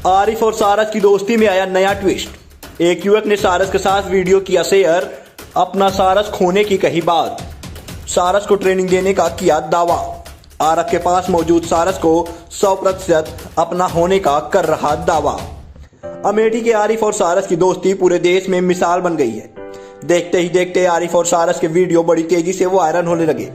आरिफ और सारस की दोस्ती में आया नया ट्विस्ट। एक युवक ने सारस के साथ वीडियो किया शेयर, अपना सारस खोने की कही बात। सारस को ट्रेनिंग देने का किया दावा। आरिफ के पास मौजूद सारस को 100% अपना होने का कर रहा दावा। अमेठी के आरिफ और सारस की दोस्ती पूरे देश में मिसाल बन गई है। देखते ही देखते आरिफ और सारस के वीडियो बड़ी तेजी से वायरल होने लगे।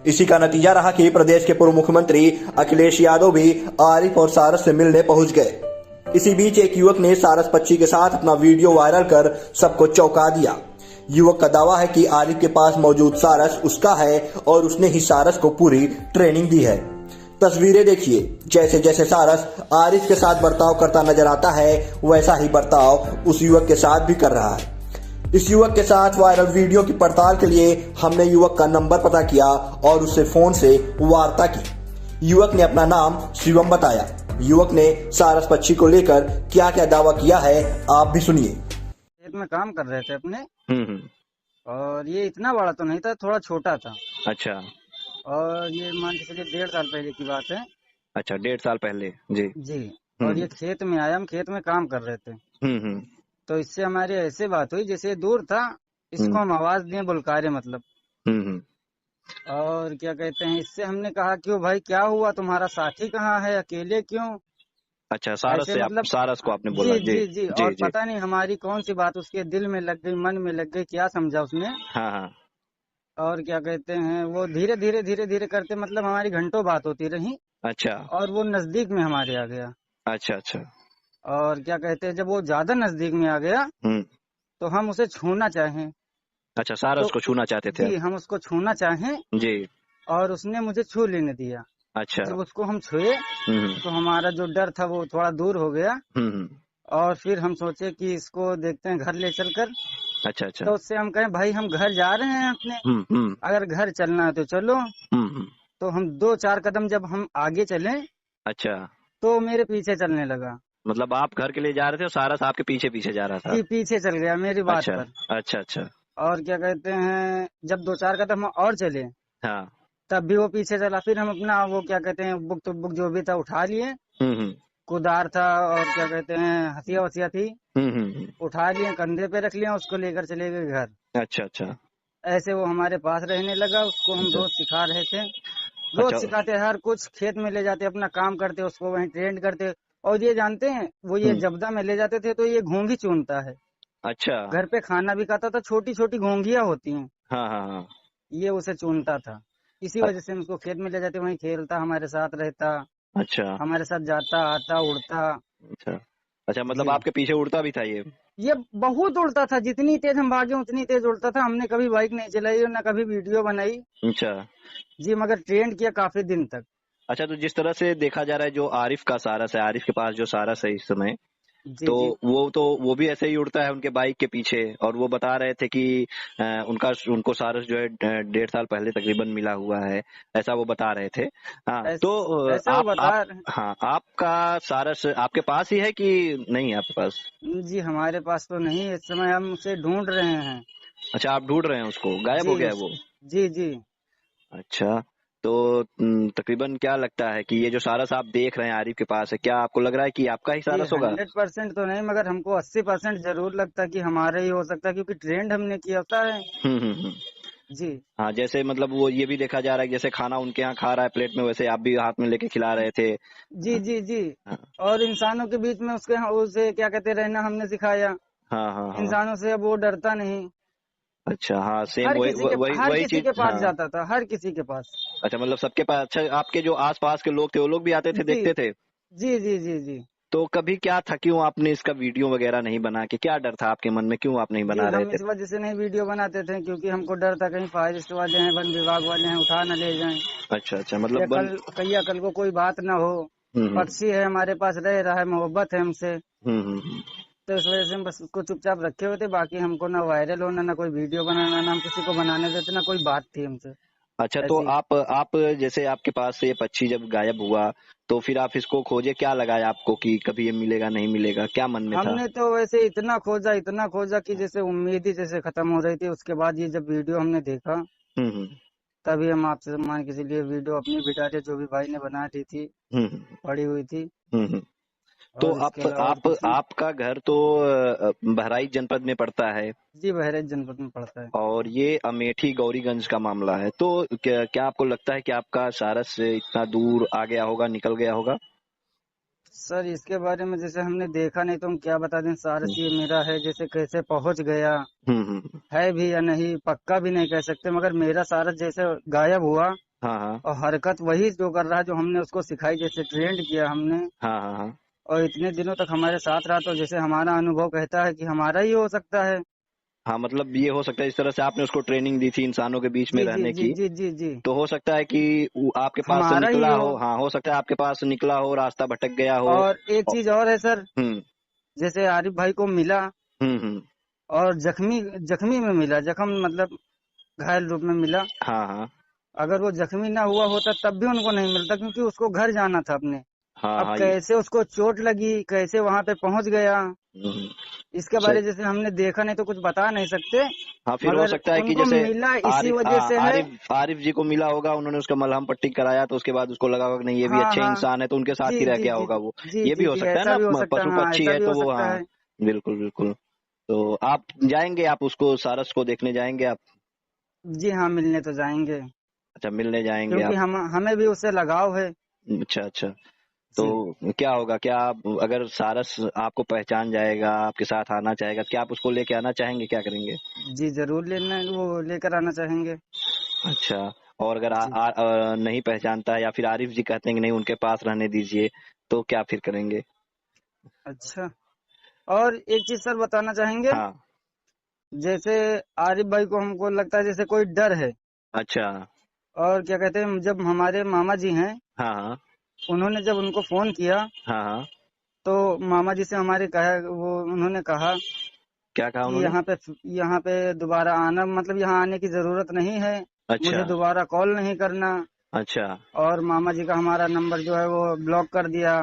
इसी का नतीजा रहा कि प्रदेश के पूर्व मुख्यमंत्री अखिलेश यादव भी आरिफ और सारस से मिलने पहुंच गए। इसी बीच एक युवक ने सारस पक्षी के साथ अपना वीडियो वायरल कर सबको चौंका दिया। युवक का दावा है कि आरिफ के पास मौजूद सारस उसका है और उसने ही सारस को पूरी ट्रेनिंग दी है। तस्वीरें देखिए, जैसे जैसे सारस आरिफ के साथ बर्ताव करता नजर आता है, वैसा ही बर्ताव उस युवक के साथ भी कर रहा है। इस युवक के साथ वायरल वीडियो की पड़ताल के लिए हमने युवक का नंबर पता किया और उससे फोन से वार्ता की। युवक ने अपना नाम शिवम बताया। युवक ने सारस पक्षी को लेकर क्या क्या दावा किया है, आप भी सुनिए। खेत में काम कर रहे थे अपने। और ये इतना बड़ा तो नहीं था, थोड़ा छोटा था। अच्छा। और ये मान के चलिए 1.5 साल पहले की बात है। अच्छा, 1.5 साल पहले। जी जी। और ये खेत में आया, हम खेत में काम कर रहे थे। हम्म। तो इससे हमारी ऐसे बात हुई, जैसे दूर था, इसको हम आवाज दिए बुलकारे मतलब। हम्म। और क्या कहते हैं, इससे हमने कहा क्यों भाई, क्या हुआ, तुम्हारा साथी कहाँ है, अकेले क्यों? अच्छा, सारस ऐसे से मतलब सारस को आपने बोला। जी जी जी जी। जी और जी। पता नहीं हमारी कौन सी बात उसके दिल में लग गई, मन में लग गई, क्या समझा उसने। हाँ हाँ। और क्या कहते हैं, वो धीरे धीरे धीरे धीरे करते मतलब हमारी घंटों बात होती रही। अच्छा और वो नजदीक में हमारे आ गया। अच्छा। अच्छा। और क्या कहते हैं, जब वो ज्यादा नजदीक में आ गया हम्म। तो हम उसे छूना चाहें। अच्छा, सारस तो को छूना चाहते थे जी, आप? हम उसको छूना चाहें जी। और उसने मुझे छू लेने दिया। अच्छा। जब उसको हम छुए हम्म तो हमारा जो डर था वो थोड़ा दूर हो गया। हम्म। और फिर हम सोचे कि इसको देखते हैं घर ले चलकर। अच्छा अच्छा। तो उससे हम कहें भाई हम घर जा रहे हैं अपने, हम्म। अगर घर चलना है तो चलो। हम्म। तो हम 2-4 कदम जब हम आगे चले अच्छा, तो मेरे पीछे चलने लगा। मतलब आप घर के लिए जा रहे थे और सारस आपके पीछे पीछे जा रहा था? जी, पीछे चल गया मेरी बात अच्छा पर। अच्छा। अच्छा। और क्या कहते हैं, जब 2-4 कदम और चले हाँ। तब भी वो पीछे चला। फिर हम अपना वो क्या कहते हैं, बुक तो बुक जो भी था उठा लिए। हम्म। कुदार था और क्या कहते हैं, हथिया वथिया थी, हम्म। उठा लिए, कंधे पे रख लिया, उसको लेकर चले गए घर। अच्छा अच्छा। ऐसे वो हमारे पास रहने लगा। उसको हम अच्छा रोज सिखा रहे थे, रोज अच्छा। सिखाते, हर कुछ खेत में ले जाते, अपना काम करते, उसको वहीं ट्रेंड करते। और ये जानते हैं, वो ये हम्म। जबदा में ले जाते थे तो ये घोंघी चुनता है। अच्छा। घर पे खाना भी खाता था, छोटी छोटी घोंघियां होती हैं, हाँ हाँ हाँ। ये उसे चुनता था। इसी अ- वजह से हम उसको खेत में ले जाते, वहीं खेलता, हमारे साथ रहता, अच्छा हमारे साथ जाता आता उड़ता। अच्छा। अच्छा, मतलब जी, आपके पीछे उड़ता भी था ये? ये बहुत उड़ता था, जितनी तेज हम भागे उतनी तेज उड़ता था। हमने कभी बाइक नहीं चलाई और न कभी वीडियो बनाई। अच्छा जी, मगर ट्रेंड किया काफी दिन तक। अच्छा। तो जिस तरह से देखा जा रहा है, जो आरिफ का सारस है, आरिफ के पास जो सारस है इस समय, जी तो जी वो भी ऐसे ही उड़ता है उनके बाइक के पीछे। और वो बता रहे थे कि उनको सारस जो है 1.5 साल पहले तकरीबन मिला हुआ है, ऐसा वो बता रहे थे। हाँ, तो ऐसा वो बता आप हाँ, आपका सारस आपके पास ही है कि नहीं है आपके पास? जी, हमारे पास तो नहीं, इस समय हम उसे ढूंढ रहे हैं। अच्छा, आप ढूंढ रहे हैं उसको, गायब जी हो गया है वो? जी जी। अच्छा, तो तकरीबन क्या लगता है कि ये जो सारस आप देख रहे हैं आरिफ के पास है, क्या आपको लग रहा है कि आपका ही जी, सारस होगा? 100% तो नहीं, मगर हमको 80% जरूर लगता है कि हमारा ही हो सकता है, क्योंकि ट्रेंड हमने किया होता है। हम्म। जी हाँ, जैसे मतलब वो ये भी देखा जा रहा है कि जैसे खाना उनके यहाँ खा रहा है प्लेट में, वैसे आप भी हाथ में लेके खिला रहे थे। जी जी जी। हाँ और इंसानों के बीच में उसे क्या कहते रहना हमने सिखाया। हाँ हाँ हाँ। इंसानों से अब वो डरता नहीं। अच्छा, हाँ, सेम वही वही हर वही किसी चीज। के पास हाँ। जाता था, हर किसी के पास। अच्छा, मतलब सबके पास। अच्छा, आपके जो आस पास के लोग थे वो लोग भी आते थे, जी देखते थे? जी जी जी जी। तो कभी क्या था, क्यों आपने इसका वीडियो वगैरह नहीं बना के? क्या डर था आपके मन में, क्यों आप नहीं जी, बना रहे हम थे? इस वजह से नहीं वीडियो बनाते थे, क्योंकि हमको डर था कहीं फॉरेस्ट वाले हैं, वन विभाग वाले हैं, उठा न ले जाएं। अच्छा अच्छा, या मतलब बन। कल को कोई बात ना हो। हम्म पक्षी है, हमारे पास रह रहा है, मोहब्बत है हमसे। हम्म। तो इस वजह से हम बस उसको चुपचाप रखे हुए थे। बाकी हमको ना वायरल होना, ना कोई वीडियो बनाना, ना हम किसी को बनाने देते, ना कोई बात थी हमसे अच्छा, तो ऐसी। आप जैसे आपके पास से ये पक्षी जब गायब हुआ, तो फिर आप इसको खोजे, क्या लगाया आपको कि कभी ये मिलेगा नहीं मिलेगा, क्या मन में था? हमने तो वैसे इतना खोजा कि जैसे उम्मीद ही जैसे खत्म हो रही थी। उसके बाद ये जब वीडियो हमने देखा, हम्म। तभी हम आपसे मान के चलिए वीडियो अपनी भी डाले, जो भी भाई ने बना दी थी, हम्म पड़ी हुई थी। हम्म। तो और इसके अलावा और कुछ नहीं। आपका घर तो बहराइच जनपद में पड़ता है जी बहराइच जनपद में पड़ता है। और ये अमेठी गौरीगंज का मामला है, तो क्या आपको लगता है कि आपका सारस से इतना दूर आ गया होगा, निकल गया होगा? सर इसके बारे में जैसे हमने देखा नहीं तो हम क्या बता दें, सारस ये मेरा है, जैसे कैसे पहुंच गया हम्म। है भी या नहीं पक्का भी नहीं कह सकते, मगर मेरा सारस जैसे गायब हुआ हाँ हाँ और हरकत वही जो कर रहा है जो हमने उसको सिखाई, जैसे ट्रेंड किया हमने, हाँ हाँ हाँ और इतने दिनों तक हमारे साथ रहा, तो जैसे हमारा अनुभव कहता है कि हमारा ही हो सकता है। हाँ, मतलब ये हो सकता है इस तरह से आपने उसको ट्रेनिंग दी थी इंसानों के बीच में जी जी रहने जी की, जी जी जी तो हो सकता है कि वो आपके पास से हमारा ही निकला हो। हो। हाँ, हो सकता है आपके पास से निकला हो, रास्ता भटक गया हो। और एक औ- चीज और है सर, हम्म जैसे आरिफ भाई को मिला हम्म। और जख्मी जख्मी में मिला, जख्म मतलब घायल रूप में मिला। हाँ हाँ अगर वो जख्मी ना हुआ होता तब भी उनको नहीं मिलता, क्योंकि उसको घर जाना था अपने। हाँ अब हाँ कैसे उसको चोट लगी, कैसे वहां पे पहुंच गया, हम्म, इसके सही। बारे जैसे हमने देखा नहीं तो कुछ बता नहीं सकते, हाँ, फिर हो मगर सकता है कि उनको जैसे मिला इसी वजह से है। आरिफ जी को मिला होगा, उन्होंने उसका मलहम पट्टी कराया तो उसके बाद उसको लगा होगा कि नहीं ये भी हाँ अच्छे हाँ इंसान है, तो उनके साथ जी ही रह जी गया जी होगा वो। जी ये भी जी हो जी सकता है ऐसा ना, भी हो सकता है, पशु हाँ पक्षी ऐसा है भी हो तो वो, सकता हाँ। है। बिल्कुल बिल्कुल। तो आप जाएंगे, आप उसको सारस को देखने जाएंगे आप? जी हाँ मिलने तो जाएंगे, अच्छा, मिलने जाएंगे क्योंकि आप। हम हमें भी उससे लगाव है। अच्छा अच्छा। तो जी क्या होगा, क्या अगर सारस आपको पहचान जाएगा, आपके साथ आना चाहेगा, क्या आप उसको लेके आना चाहेंगे, क्या करेंगे? जी जरूर लेना वो लेकर आना चाहेंगे। अच्छा। और अगर जी नहीं पहचानता है या फिर आरिफ जी कहते हैं कि नहीं उनके पास रहने दीजिए, तो क्या फिर करेंगे? अच्छा, और एक चीज सर बताना चाहेंगे, हाँ। जैसे आरिफ भाई को हमको लगता है जैसे कोई डर है, अच्छा। और क्या कहते हैं जब हमारे मामा जी हैं, हाँ हाँ उन्होंने जब उनको फोन किया हाँ हाँ। तो मामा जी से हमारे कहा, वो उन्होंने कहा क्या कहा कि उन्होंने? यहाँ पे दोबारा आना, मतलब यहाँ आने की जरूरत नहीं है, अच्छा मुझे दोबारा कॉल नहीं करना। अच्छा और मामा जी का हमारा नंबर जो है वो ब्लॉक कर दिया,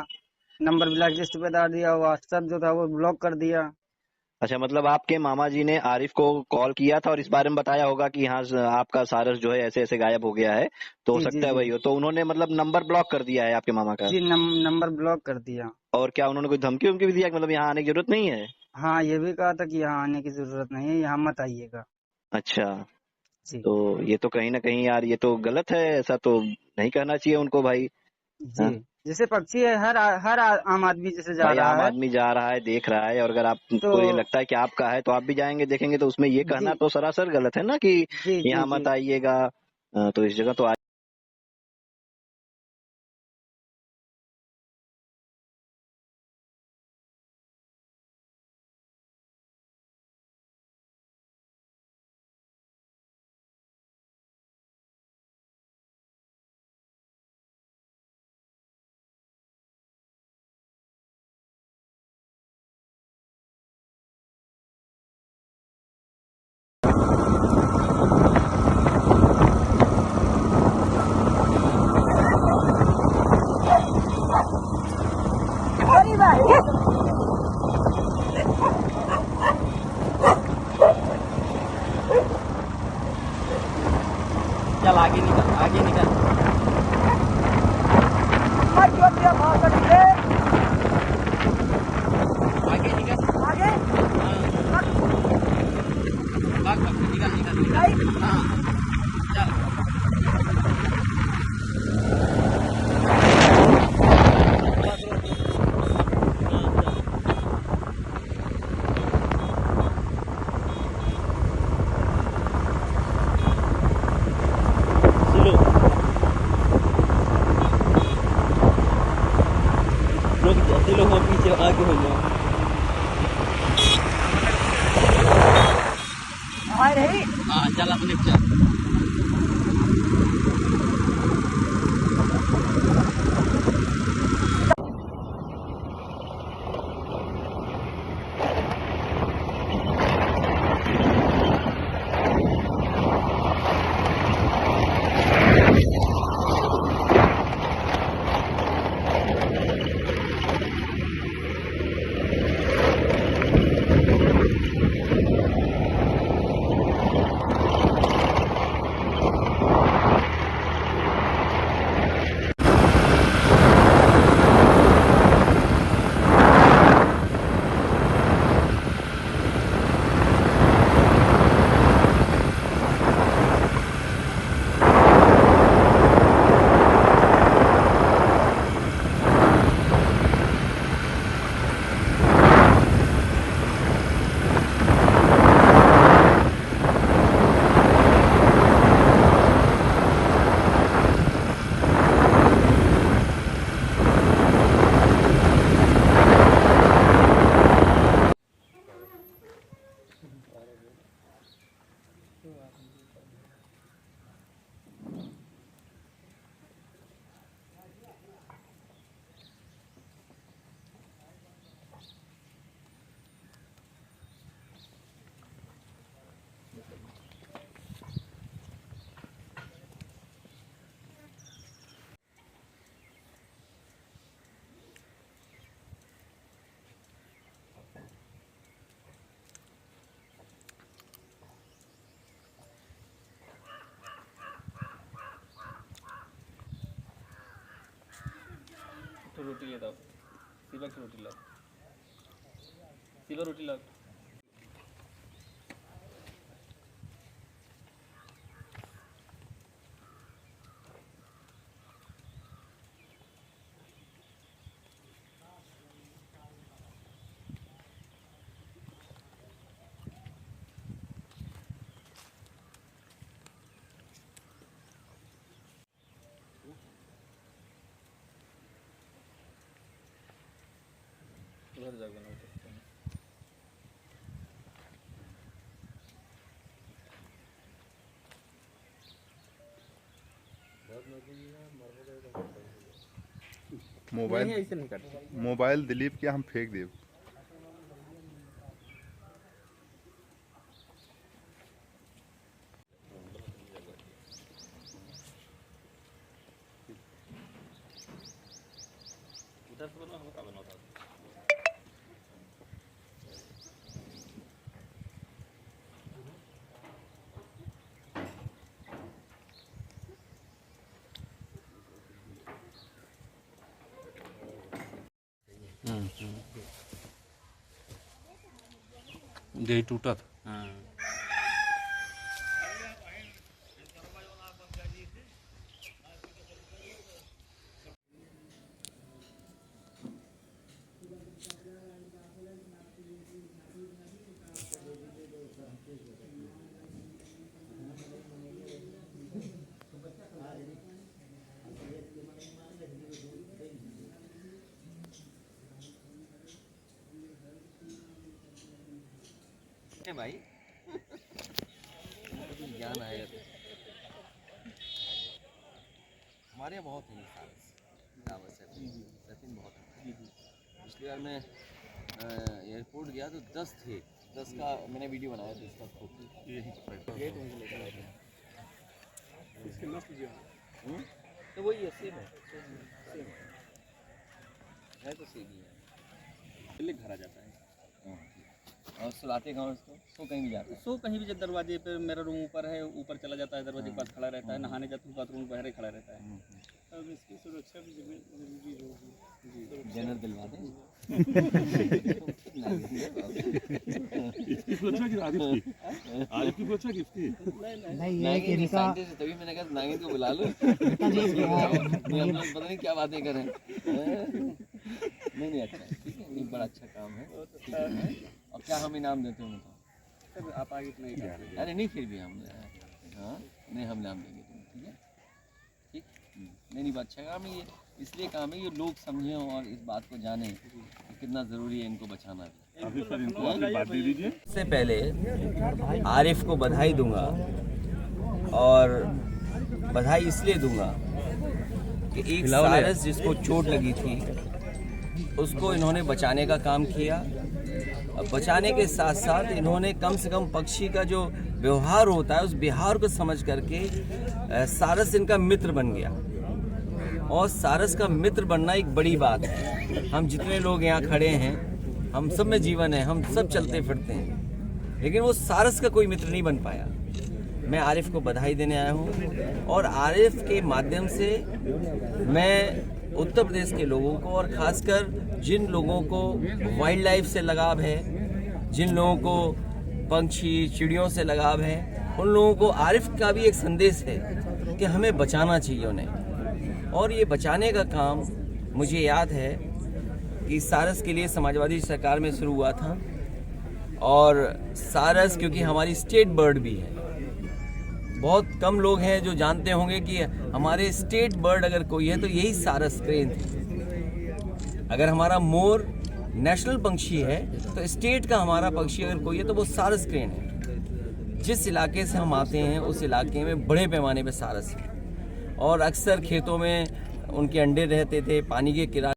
नंबर ब्लैक लिस्ट पे डाल दिया, व्हाट्सएप जो था वो ब्लॉक कर दिया। अच्छा, मतलब आपके मामा जी ने आरिफ को कॉल किया था और इस बारे में बताया होगा कि हाँ आपका सारस जो है ऐसे ऐसे गायब हो गया है, तो हो जी जी सकता है जी वही हो, तो उन्होंने मतलब नंबर ब्लॉक कर दिया है आपके मामा का। जी नंबर ब्लॉक कर दिया। और क्या उन्होंने कोई धमकी वमकी भी दिया कि मतलब यहाँ आने की जरूरत नहीं है? हाँ ये भी कहा था कि यहाँ आने की जरूरत नहीं है, यहाँ मत आइएगा। अच्छा। जी तो ये तो कहीं ना कहीं यार, ये तो गलत है, ऐसा तो नहीं करना चाहिए उनको भाई। जी हाँ? जैसे पक्षी है, हर आम आदमी जैसे जा भाई रहा आम है, आदमी जा रहा है, देख रहा है, और अगर तो आपको ये लगता है कि आपका है तो आप भी जाएंगे देखेंगे, तो उसमें ये कहना जी तो सरासर गलत है ना कि जी जी यहाँ जी मत आइएगा। तो इस जगह तो चल आगे निकल आगे निकल। आगे निकल आगे भाग भाग निकल निकल हाँ चल। स्लो रुक जा, चलो हम पीछे आगे हो जाओ। हाँ चल अपने चल। रोटी ले दाओ सिल्वर की रोटी लाओ सिल्वर रोटी लाओ उधर जाओगे ना उधर मोबाइल ऐसे नहीं करते मोबाइल दिलीप के हम फेंक देव उधर से बनो हमका बनाता यही टूटा था। भाई ज्ञान आएगा तो हमारे यहाँ बहुत है सचिन बहुत है। पिछली बार मैं एयरपोर्ट गया तो 10 थे, 10 का मैंने वीडियो बनाया था इसका तो वही है सेम है तो सेम ही है घर आ जाता है और सुलाते कहाँ उसको सो कहीं भी जाता है सो कहीं भी जब दरवाजे पे मेरा रूम ऊपर है ऊपर चला जाता है दरवाजे के पास खड़ा रहता है नहाने जाता हूँ बाथरूम बहरे खड़ा रहता है अब इसकी सुरक्षा भी जरूरी होगी जनरल दिलवा दें इसकी सुरक्षा की आरिफ की सुरक्षा किसकी? नागिन साइंटिस्ट है, तभी मैंने कहा नागिन को बुला लो हम लोग पता नहीं क्या बातें करें नहीं अच्छा है ठीक है ये बड़ा अच्छा काम है ठीक है और क्या हम इनाम देते हैं सर आप आगे नहीं करते अरे नहीं फिर भी हम हाँ नहीं हम इनाम देंगे तुम्हें ठीक है ठीक नहीं बात अच्छा काम है ये इसलिए काम है ये लोग समझें और इस बात को जानें कि कितना ज़रूरी है इनको बचाना भी। अभी सर इनको अपनी बात दे दीजिए। सबसे पहले आरिफ को बधाई दूंगा और बधाई इसलिए दूंगा कि एक सारस जिसको चोट लगी थी उसको इन्होंने बचाने का काम किया। अब बचाने के साथ साथ इन्होंने कम से कम पक्षी का जो व्यवहार होता है उस व्यवहार को समझ करके सारस इनका मित्र बन गया और सारस का मित्र बनना एक बड़ी बात है। हम जितने लोग यहाँ खड़े हैं हम सब में जीवन है, हम सब चलते फिरते हैं, लेकिन वो सारस का कोई मित्र नहीं बन पाया। मैं आरिफ को बधाई देने आया हूँ और आरिफ के माध्यम से मैं उत्तर प्रदेश के लोगों को और खासकर जिन लोगों को वाइल्ड लाइफ से लगाव है, जिन लोगों को पंछी चिड़ियों से लगाव है, उन लोगों को आरिफ का भी एक संदेश है कि हमें बचाना चाहिए उन्हें। और ये बचाने का काम मुझे याद है कि सारस के लिए समाजवादी सरकार में शुरू हुआ था और सारस क्योंकि हमारी स्टेट बर्ड भी है, बहुत कम लोग हैं जो जानते होंगे कि हमारे स्टेट बर्ड अगर कोई है तो यही सारस क्रेन थी। अगर हमारा मोर नेशनल पंछी है तो स्टेट का हमारा पक्षी अगर कोई है तो वो सारस क्रेन है। जिस इलाके से हम आते हैं उस इलाके में बड़े पैमाने पे सारस है और अक्सर खेतों में उनके अंडे रहते थे, पानी के किनारे